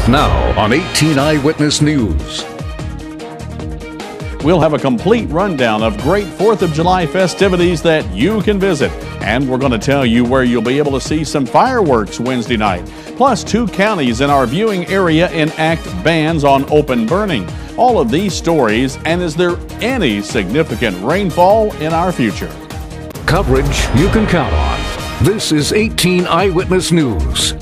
Now on 18 Eyewitness News. We'll have a complete rundown of great 4th of July festivities that you can visit. And we're going to tell you where you'll be able to see some fireworks Wednesday night. Plus, 2 counties in our viewing area enact bans on open burning. All of these stories, and is there any significant rainfall in our future? Coverage you can count on. This is 18 Eyewitness News.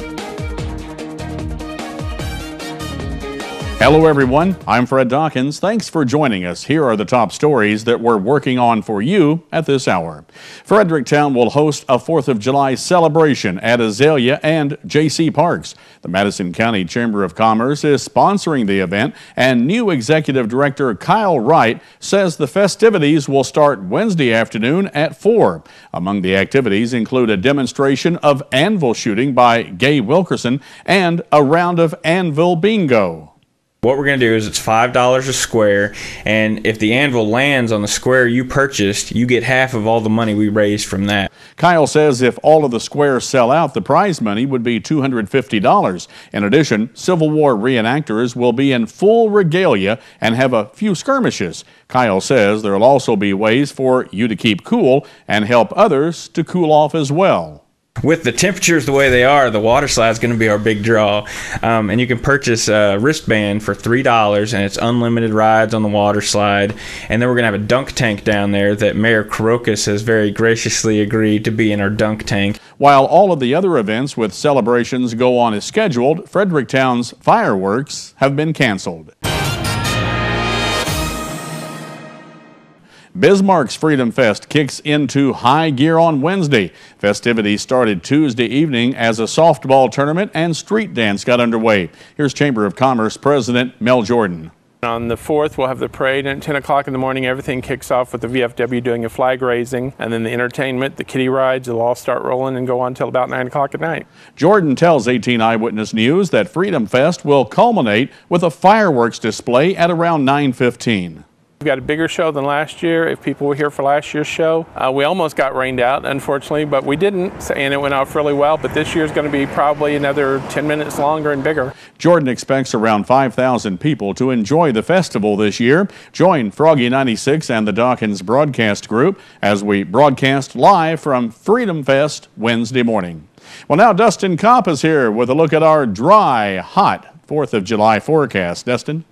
Hello everyone, I'm Fred Dawkins. Thanks for joining us. Here are the top stories that we're working on for you at this hour. Fredericktown will host a 4th of July celebration at Azalea and J.C. Parks. The Madison County Chamber of Commerce is sponsoring the event, and new Executive Director Kyle Wright says the festivities will start Wednesday afternoon at 4. Among the activities include a demonstration of anvil shooting by Gay Wilkerson and a round of anvil bingo. What we're going to do is it's $5 a square, and if the anvil lands on the square you purchased, you get half of all the money we raised from that. Kyle says if all of the squares sell out, the prize money would be $250. In addition, Civil War reenactors will be in full regalia and have a few skirmishes. Kyle says there will also be ways for you to keep cool and help others to cool off as well. With the temperatures the way they are, the water slide is going to be our big draw. And you can purchase a wristband for $3, and it's unlimited rides on the water slide. And then we're going to have a dunk tank down there that Mayor Crocus has very graciously agreed to be in our dunk tank. While all of the other events with celebrations go on as scheduled, Fredericktown's fireworks have been canceled. Bismarck's Freedom Fest kicks into high gear on Wednesday. Festivities started Tuesday evening as a softball tournament and street dance got underway. Here's Chamber of Commerce President Mel Jordan. On the 4th, we'll have the parade, and at 10 o'clock in the morning, everything kicks off with the VFW doing a flag raising, and then the entertainment, the kiddie rides, will all start rolling and go on until about 9 o'clock at night. Jordan tells 18 Eyewitness News that Freedom Fest will culminate with a fireworks display at around 9:15. We've got a bigger show than last year. If people were here for last year's show, we almost got rained out, unfortunately, but we didn't, and it went off really well. But this year's going to be probably another 10 minutes longer and bigger. Jordan expects around 5,000 people to enjoy the festival this year. Join Froggy 96 and the Dawkins Broadcast Group as we broadcast live from Freedom Fest Wednesday morning. Well, now Dustin Kopp is here with a look at our dry, hot 4th of July forecast. Dustin?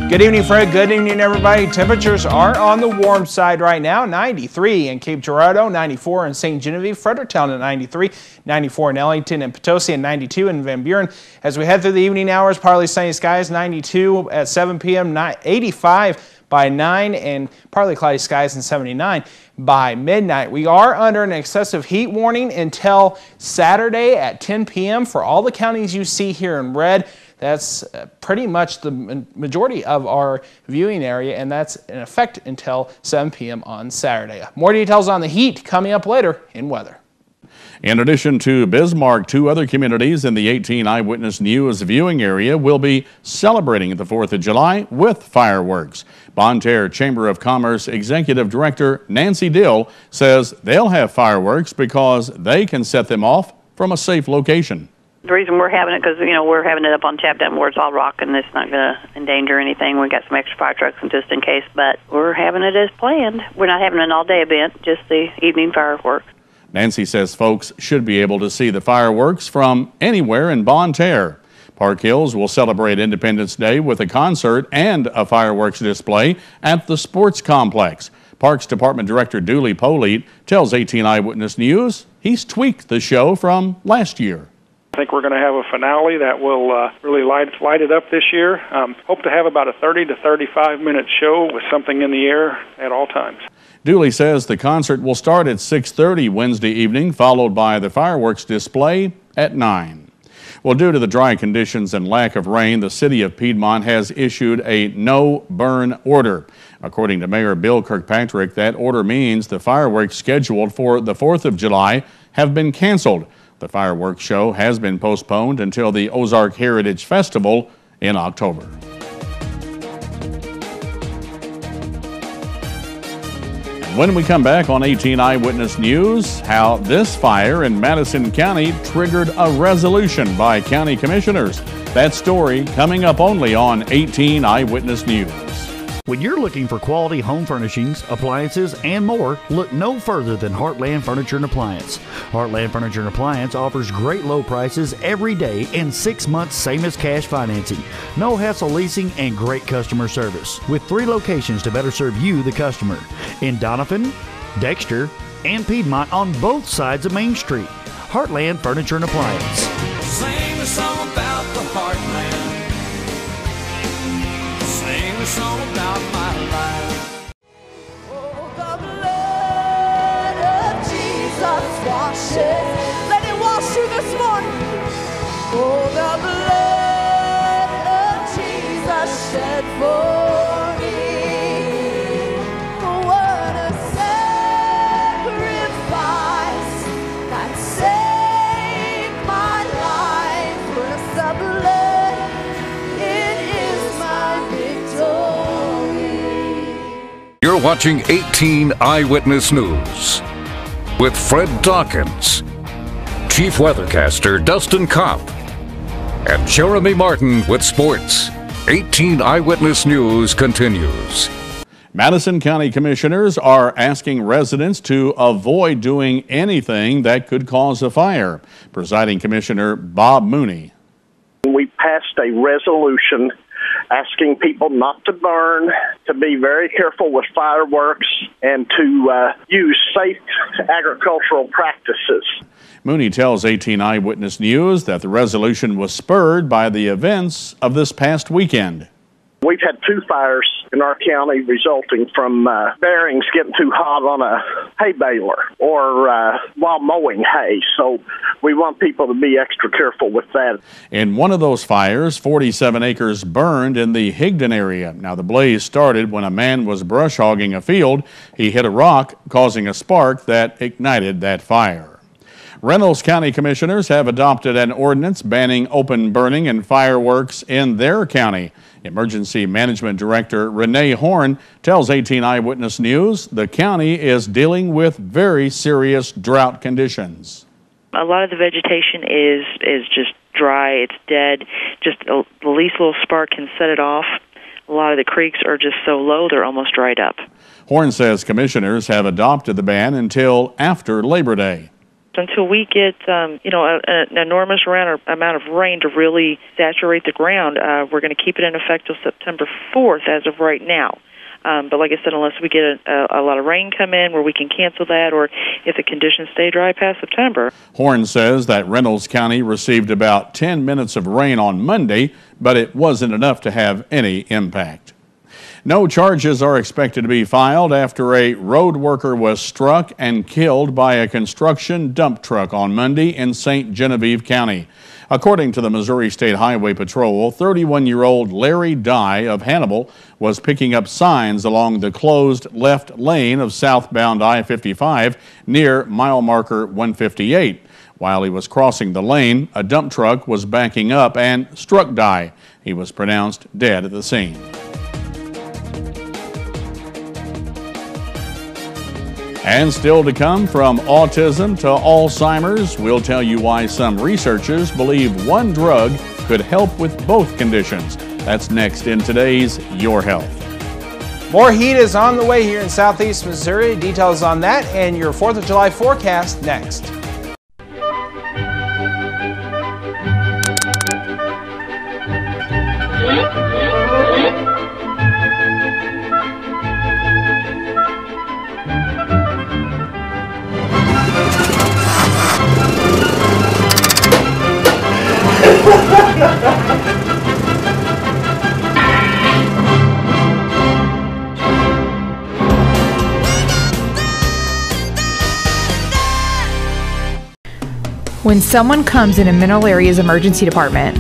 Good evening, Fred. Good evening, everybody. Temperatures are on the warm side right now. 93 in Cape Girardeau, 94 in St. Genevieve, Fredericktown at 93, 94 in Ellington and Potosi, and 92 in Van Buren. As we head through the evening hours, partly sunny skies, 92 at 7 p.m., 85 by 9, and partly cloudy skies and 79 by midnight. We are under an excessive heat warning until Saturday at 10 p.m. for all the counties you see here in red. That's pretty much the majority of our viewing area, and that's in effect until 7 p.m. on Saturday. More details on the heat coming up later in weather. In addition to Bismarck, 2 other communities in the 18 Eyewitness News viewing area will be celebrating the 4th of July with fireworks. Bonne Terre Chamber of Commerce Executive Director Nancy Dill says they'll have fireworks because they can set them off from a safe location. The reason we're having it because, we're having it up on tap down where it's all rock and it's not going to endanger anything. We've got some extra fire trucks just in case, but we're having it as planned. We're not having an all-day event, just the evening fireworks. Nancy says folks should be able to see the fireworks from anywhere in Bonne Terre. Park Hills will celebrate Independence Day with a concert and a fireworks display at the sports complex. Parks Department Director Dooley Polite tells 18 Eyewitness News he's tweaked the show from last year. I think we're going to have a finale that will really light it up this year. Hope to have about a 30 to 35-minute show with something in the air at all times. Dooley says the concert will start at 6:30 Wednesday evening, followed by the fireworks display at 9. Well, due to the dry conditions and lack of rain, the city of Piedmont has issued a no-burn order. According to Mayor Bill Kirkpatrick, that order means the fireworks scheduled for the 4th of July have been canceled. The fireworks show has been postponed until the Ozark Heritage Festival in October. When we come back on 18 Eyewitness News, how this fire in Madison County triggered a resolution by county commissioners. That story coming up only on 18 Eyewitness News. When you're looking for quality home furnishings, appliances, and more, look no further than Heartland Furniture and Appliance. Heartland Furniture and Appliance offers great low prices every day and 6 months same as cash financing. No hassle leasing and great customer service. With 3 locations to better serve you, the customer. In Doniphan, Dexter, and Piedmont on both sides of Main Street. Heartland Furniture and Appliance. Sing a song about the Heartland. Sing a song about my life. Oh, the blood of Jesus washes. Let it wash you this morning. Oh, the blood of Jesus shed for me. What a sacrifice that saved my life. With the blood, it is my victory. You're watching 18 Eyewitness News with Fred Dawkins, Chief Weathercaster Dustin Kopp, and Jeremy Martin with sports. 18 Eyewitness News continues. Madison County Commissioners are asking residents to avoid doing anything that could cause a fire. Presiding Commissioner Bob Mooney. We passed a resolution asking people not to burn, to be very careful with fireworks, and to use safe agricultural practices. Mooney tells 18 Eyewitness News that the resolution was spurred by the events of this past weekend. We've had 2 fires in our county resulting from bearings getting too hot on a hay baler or while mowing hay. So we want people to be extra careful with that. In one of those fires, 47 acres burned in the Higdon area. Now, the blaze started when a man was brush hogging a field. He hit a rock, causing a spark that ignited that fire. Reynolds County Commissioners have adopted an ordinance banning open burning and fireworks in their county. Emergency Management Director Renee Horn tells 18 Eyewitness News the county is dealing with very serious drought conditions. A lot of the vegetation is just dry, it's dead, just the least little spark can set it off. A lot of the creeks are just so low they're almost dried up. Horn says commissioners have adopted the ban until after Labor Day. Until we get, an enormous amount of rain to really saturate the ground, we're going to keep it in effect till September 4th as of right now. But like I said, unless we get a lot of rain come in where we can cancel that, or if the conditions stay dry past September. Horn says that Reynolds County received about 10 minutes of rain on Monday, but it wasn't enough to have any impact. No charges are expected to be filed after a road worker was struck and killed by a construction dump truck on Monday in St. Genevieve County. According to the Missouri State Highway Patrol, 31-year-old Larry Dye of Hannibal was picking up signs along the closed left lane of southbound I-55 near mile marker 158. While he was crossing the lane, a dump truck was backing up and struck Dye. He was pronounced dead at the scene. And still to come, from autism to Alzheimer's, we'll tell you why some researchers believe one drug could help with both conditions. That's next in today's Your Health. More heat is on the way here in southeast Missouri. Details on that and your 4th of July forecast next. When someone comes in a Mineral Areas Emergency Department,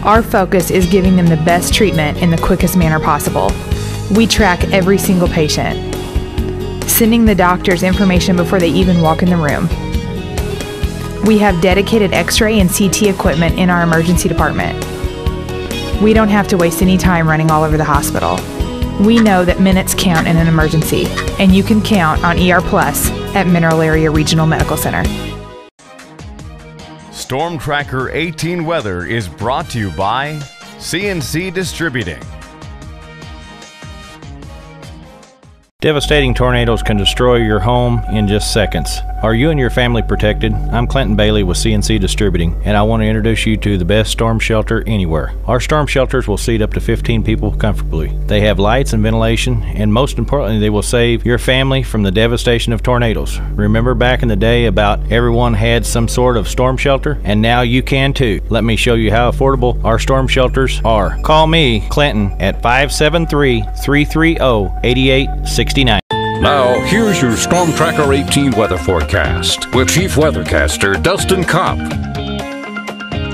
our focus is giving them the best treatment in the quickest manner possible. We track every single patient, sending the doctors information before they even walk in the room. We have dedicated X-ray and CT equipment in our emergency department. We don't have to waste any time running all over the hospital. We know that minutes count in an emergency, and you can count on ER Plus at Mineral Area Regional Medical Center. Storm Tracker 18 Weather is brought to you by CNC Distributing. Devastating tornadoes can destroy your home in just seconds. Are you and your family protected? I'm Clinton Bailey with CNC Distributing, and I want to introduce you to the best storm shelter anywhere. Our storm shelters will seat up to 15 people comfortably. They have lights and ventilation, and most importantly, they will save your family from the devastation of tornadoes. Remember back in the day about everyone had some sort of storm shelter, and now you can too. Let me show you how affordable our storm shelters are. Call me, Clinton, at 573-330-8869. Now, here's your Storm Tracker 18 weather forecast with Chief Weathercaster Dustin Kopp.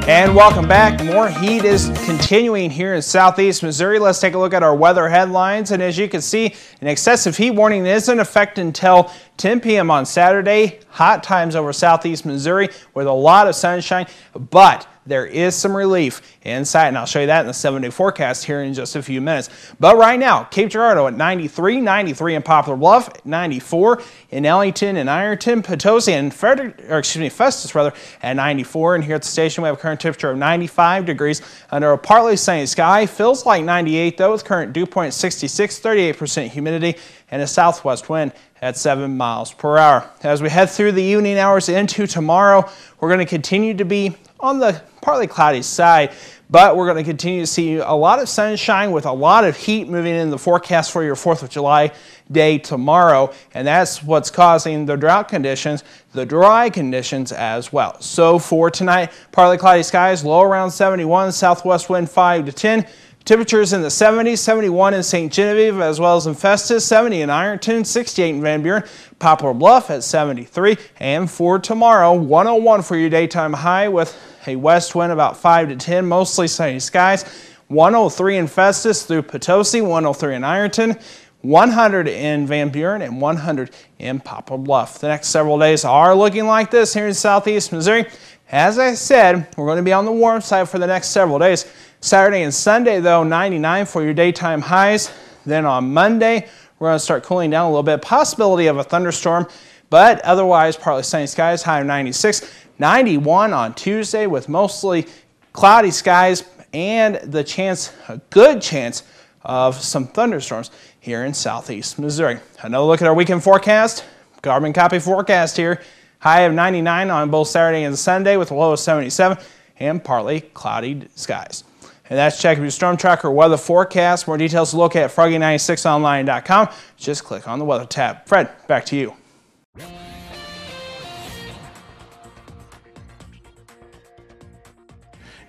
And welcome back. More heat is continuing here in southeast Missouri. Let's take a look at our weather headlines. And as you can see, an excessive heat warning is in effect until 10 p.m. on Saturday. Hot times over southeast Missouri with a lot of sunshine, but there is some relief in sight, and I'll show you that in the 7-day forecast here in just a few minutes. But right now, Cape Girardeau at 93, 93 in Poplar Bluff, 94 in Ellington and Ironton, Potosi and Festus at 94. And here at the station, we have a current temperature of 95 degrees under a partly sunny sky. Feels like 98 though, with current dew point 66, 38% humidity, and a southwest wind at 7 miles per hour. As we head through the evening hours into tomorrow, we're going to continue to be on the partly cloudy side, but we're going to continue to see a lot of sunshine with a lot of heat moving in the forecast for your 4th of July day tomorrow, and that's what's causing the drought conditions, the dry conditions as well. So for tonight, partly cloudy skies, low around 71, southwest wind 5 to 10. Temperatures in the 70s, 71 in St. Genevieve as well as in Festus, 70 in Ironton, 68 in Van Buren, Poplar Bluff at 73. And for tomorrow, 101 for your daytime high with a west wind about 5 to 10, mostly sunny skies. 103 in Festus through Potosi, 103 in Ironton, 100 in Van Buren, and 100 in Poplar Bluff. The next several days are looking like this here in southeast Missouri. As I said, we're going to be on the warm side for the next several days. Saturday and Sunday, though, 99 for your daytime highs. Then on Monday, we're going to start cooling down a little bit. Possibility of a thunderstorm, but otherwise partly sunny skies, high of 96. 91 on Tuesday with mostly cloudy skies and the chance, a good chance, of some thunderstorms here in southeast Missouri. Another look at our weekend forecast. Carbon copy forecast here. High of 99 on both Saturday and Sunday with a low of 77 and partly cloudy skies. And that's checking your Storm Tracker weather forecast. More details to look at froggy96online.com. Just click on the weather tab. Fred, back to you.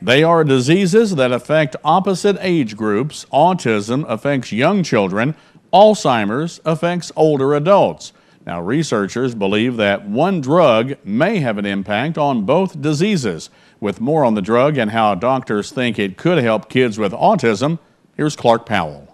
They are diseases that affect opposite age groups. Autism affects young children. Alzheimer's affects older adults. Now, researchers believe that one drug may have an impact on both diseases. With more on the drug and how doctors think it could help kids with autism, here's Clark Powell.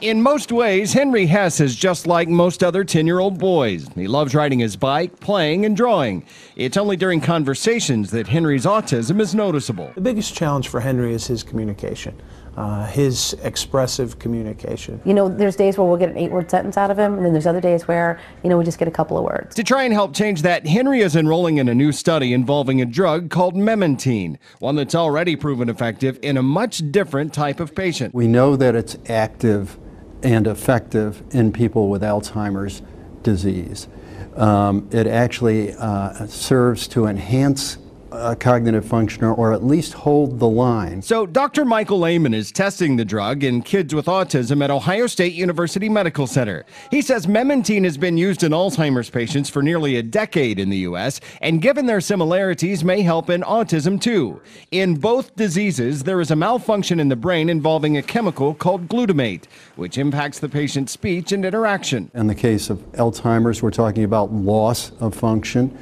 In most ways, Henry Hess is just like most other 10-year-old boys. He loves riding his bike, playing, and drawing. It's only during conversations that Henry's autism is noticeable. The biggest challenge for Henry is his communication, his expressive communication. You know, there's days where we'll get an 8-word sentence out of him, and then there's other days where, you know, we just get a couple of words. To try and help change that, Henry is enrolling in a new study involving a drug called memantine, one that's already proven effective in a much different type of patient. We know that it's active and effective in people with Alzheimer's disease. It actually serves to enhance cognitive function or at least hold the line. So Dr. Michael Lehman is testing the drug in kids with autism at Ohio State University Medical Center. He says memantine has been used in Alzheimer's patients for nearly a decade in the U.S., and given their similarities may help in autism too. In both diseases, there is a malfunction in the brain involving a chemical called glutamate, which impacts the patient's speech and interaction. In the case of Alzheimer's, we're talking about loss of function.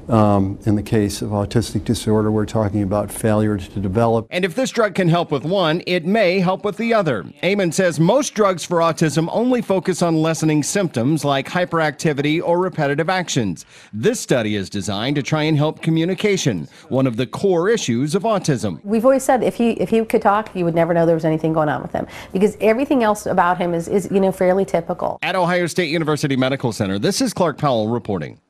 In the case of autistic autistic disorder, we're talking about failure to develop. And if this drug can help with one, it may help with the other. Eamon says most drugs for autism only focus on lessening symptoms like hyperactivity or repetitive actions. This study is designed to try and help communication, one of the core issues of autism. We've always said if he could talk, you would never know there was anything going on with him, because everything else about him is fairly typical. At Ohio State University Medical Center, this is Clark Powell reporting.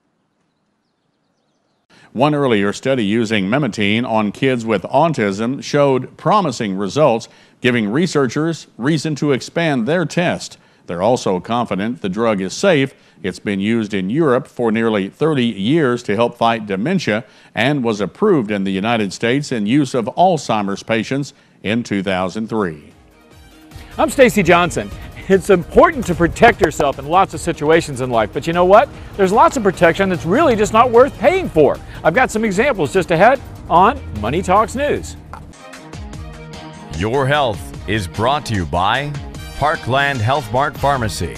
One earlier study using mementine on kids with autism showed promising results, giving researchers reason to expand their test. They're also confident the drug is safe. It's been used in Europe for nearly 30 years to help fight dementia and was approved in the United States in use of Alzheimer's patients in 2003. I'm Stacy Johnson. It's important to protect yourself in lots of situations in life, but you know what? There's lots of protection that's really just not worth paying for. I've got some examples just ahead on Money Talks News. Your health is brought to you by Parkland Health Mart Pharmacy.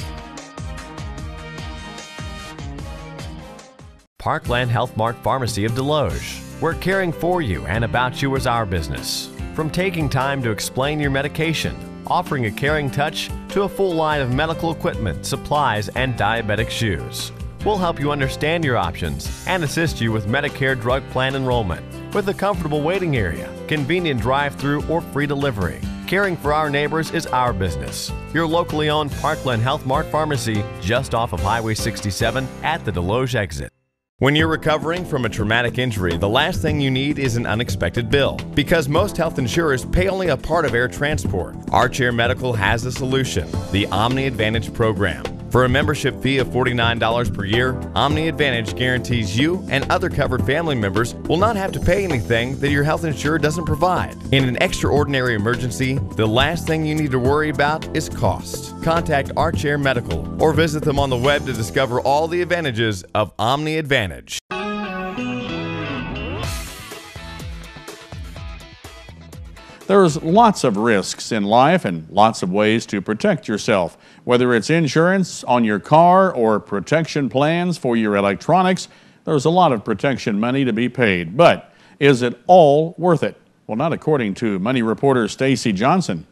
Parkland Health Mart Pharmacy of Deloge. We're caring for you and about you is our business. From taking time to explain your medication, offering a caring touch, to a full line of medical equipment, supplies, and diabetic shoes. We'll help you understand your options and assist you with Medicare drug plan enrollment with a comfortable waiting area, convenient drive-through or free delivery. Caring for our neighbors is our business. Your locally owned Parkland Health Mart Pharmacy just off of Highway 67 at the Deloge exit. When you're recovering from a traumatic injury, the last thing you need is an unexpected bill. Because most health insurers pay only a part of air transport, Archair Medical has a solution, the Omni Advantage program. For a membership fee of $49 per year, Omni Advantage guarantees you and other covered family members will not have to pay anything that your health insurer doesn't provide. In an extraordinary emergency, the last thing you need to worry about is cost. Contact Archair Medical or visit them on the web to discover all the advantages of Omni Advantage. There's lots of risks in life and lots of ways to protect yourself. Whether it's insurance on your car or protection plans for your electronics, there's a lot of protection money to be paid. But is it all worth it? Well, not according to Money reporter Stacy Johnson.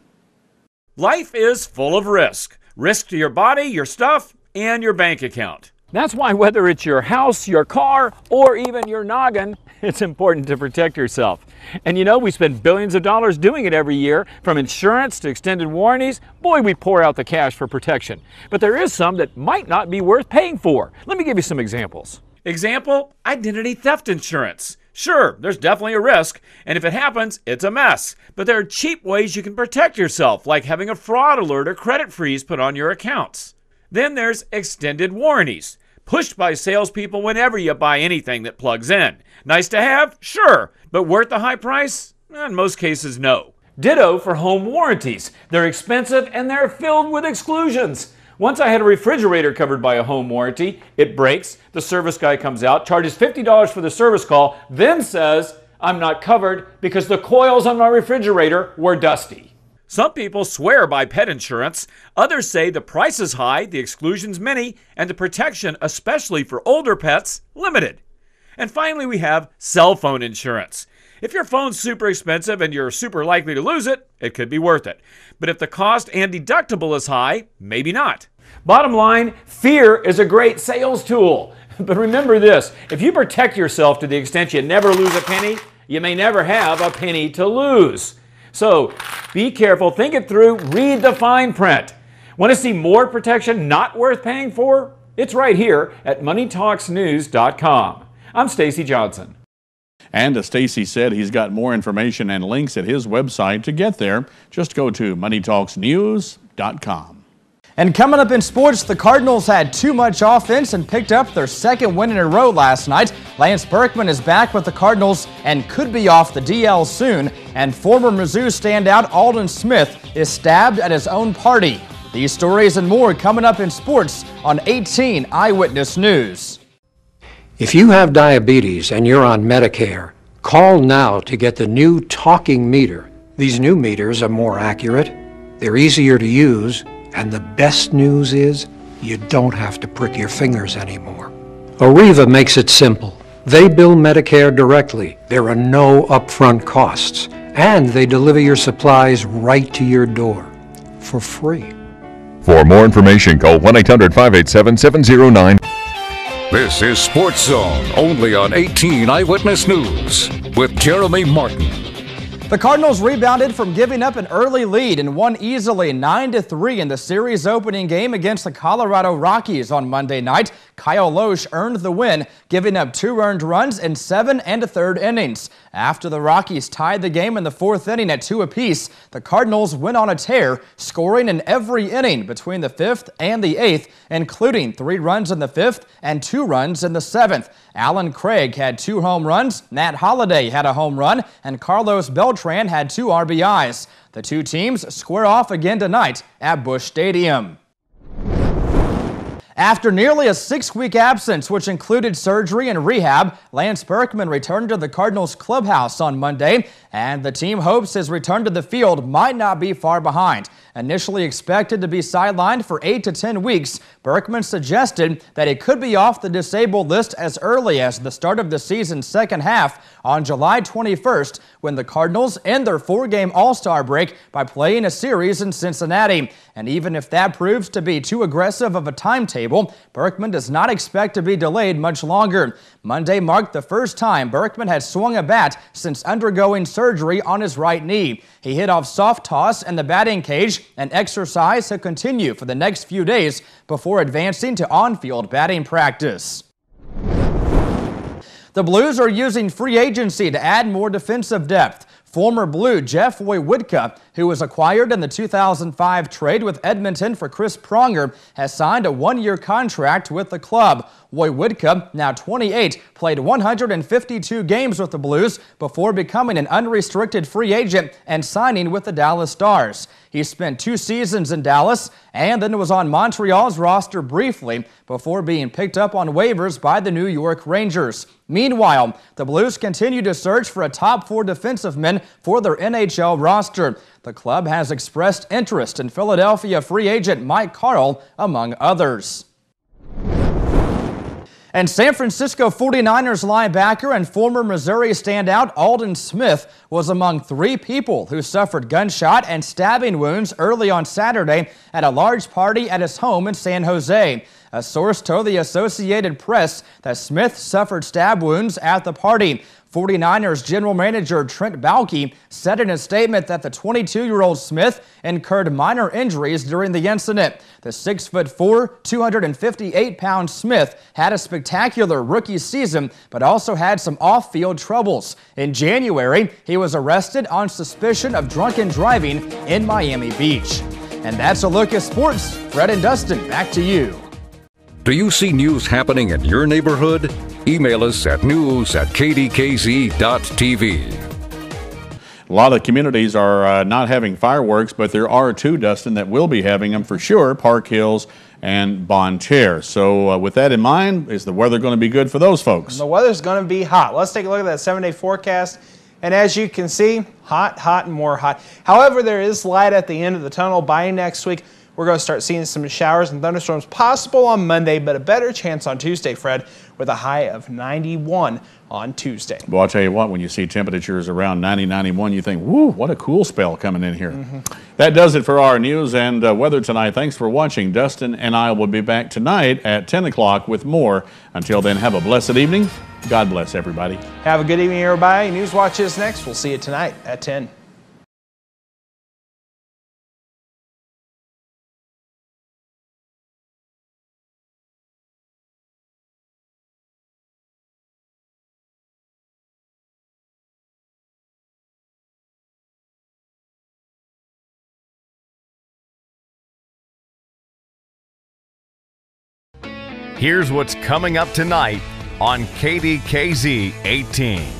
Life is full of risk. Risk to your body, your stuff, and your bank account. That's why whether it's your house, your car, or even your noggin, it's important to protect yourself. And you know, we spend billions of dollars doing it every year, from insurance to extended warranties. Boy, we pour out the cash for protection. But there is some that might not be worth paying for. Let me give you some examples. Example, identity theft insurance. Sure, there's definitely a risk, and if it happens, it's a mess. But there are cheap ways you can protect yourself, like having a fraud alert or credit freeze put on your accounts. Then there's extended warranties, pushed by salespeople whenever you buy anything that plugs in. Nice to have? Sure. But worth the high price? In most cases, no. Ditto for home warranties. They're expensive and they're filled with exclusions. Once I had a refrigerator covered by a home warranty. It breaks, the service guy comes out, charges $50 for the service call, then says, I'm not covered because the coils on my refrigerator were dusty. Some people swear by pet insurance. Others say the price is high, the exclusions many, and the protection, especially for older pets, limited. And finally, we have cell phone insurance. If your phone's super expensive and you're super likely to lose it, it could be worth it. But if the cost and deductible is high, maybe not. Bottom line, fear is a great sales tool. But remember this, if you protect yourself to the extent you never lose a penny, you may never have a penny to lose. So be careful, think it through, read the fine print. Want to see more protection not worth paying for? It's right here at MoneyTalksNews.com. I'm Stacy Johnson. And as Stacy said, he's got more information and links at his website. To get there, just go to MoneyTalksNews.com. And coming up in sports, the Cardinals had too much offense and picked up their second win in a row last night. Lance Berkman is back with the Cardinals and could be off the DL soon. And former Mizzou standout Aldon Smith is stabbed at his own party. These stories and more coming up in sports on 18 Eyewitness News. If you have diabetes and you're on Medicare, call now to get the new talking meter. These new meters are more accurate, they're easier to use, and the best news is you don't have to prick your fingers anymore. Arriva makes it simple. They bill Medicare directly. There are no upfront costs. And they deliver your supplies right to your door for free. For more information, call 1-800-587-709. This is Sports Zone, only on 18 Eyewitness News with Jeremy Martin. The Cardinals rebounded from giving up an early lead and won easily 9-3 in the series opening game against the Colorado Rockies on Monday night. Kyle Loesch earned the win, giving up 2 earned runs in 7 1/3 innings. After the Rockies tied the game in the 4th inning at 2 apiece, the Cardinals went on a tear, scoring in every inning between the 5th and the 8th, including 3 runs in the 5th and 2 runs in the 7th. Alan Craig had 2 home runs, Matt Holliday had a home run, and Carlos Beltran had 2 RBIs. The two teams square off again tonight at Busch Stadium. After nearly a 6-week absence, which included surgery and rehab, Lance Berkman returned to the Cardinals clubhouse on Monday, and the team hopes his return to the field might not be far behind. Initially expected to be sidelined for 8 to 10 weeks, Berkman suggested that he could be off the disabled list as early as the start of the season's second half on July 21st, when the Cardinals end their 4-game All-Star break by playing a series in Cincinnati. And even if that proves to be too aggressive of a timetable, Berkman does not expect to be delayed much longer. Monday marked the first time Berkman had swung a bat since undergoing surgery on his right knee. He hit off soft toss in the batting cage, and exercise to continue for the next few days before advancing to on-field batting practice. The Blues are using free agency to add more defensive depth. Former Blue Jeff Woywoodka, who was acquired in the 2005 trade with Edmonton for Chris Pronger, has signed a 1-year contract with the club. Woywoodka, now 28, played 152 games with the Blues before becoming an unrestricted free agent and signing with the Dallas Stars. He spent 2 seasons in Dallas and then was on Montreal's roster briefly before being picked up on waivers by the New York Rangers. Meanwhile, the Blues continue to search for a top 4 defensive men for their NHL roster. The club has expressed interest in Philadelphia free agent Mike Carl, among others. And San Francisco 49ers linebacker and former Missouri standout Aldon Smith was among 3 people who suffered gunshot and stabbing wounds early on Saturday at a large party at his home in San Jose. A source told the Associated Press that Smith suffered stab wounds at the party. 49ers general manager Trent Baalke said in a statement that the 22-year-old Smith incurred minor injuries during the incident. The 6'4", 258-pound Smith had a spectacular rookie season, but also had some off-field troubles. In January, he was arrested on suspicion of drunken driving in Miami Beach. And that's a look at sports. Fred and Dustin, back to you. Do you see news happening in your neighborhood? Email us at news@kdkz.tv. A lot of communities are not having fireworks, but there are 2, Dustin, that will be having them for sure, Park Hills and Bon Chair. So with that in mind, is the weather going to be good for those folks? The weather's going to be hot. Let's take a look at that 7-day forecast. And as you can see, hot, hot, and more hot. However, there is light at the end of the tunnel. By next week, we're going to start seeing some showers and thunderstorms possible on Monday, but a better chance on Tuesday, Fred, with a high of 91 on Tuesday. Well, I'll tell you what, when you see temperatures around 90, 91, you think, whoo, what a cool spell coming in here. That does it for our news and weather tonight. Thanks for watching. Dustin and I will be back tonight at 10 o'clock with more. Until then, have a blessed evening. God bless everybody. Have a good evening, everybody. News Watch is next. We'll see you tonight at 10. Here's what's coming up tonight on KDKZ 18.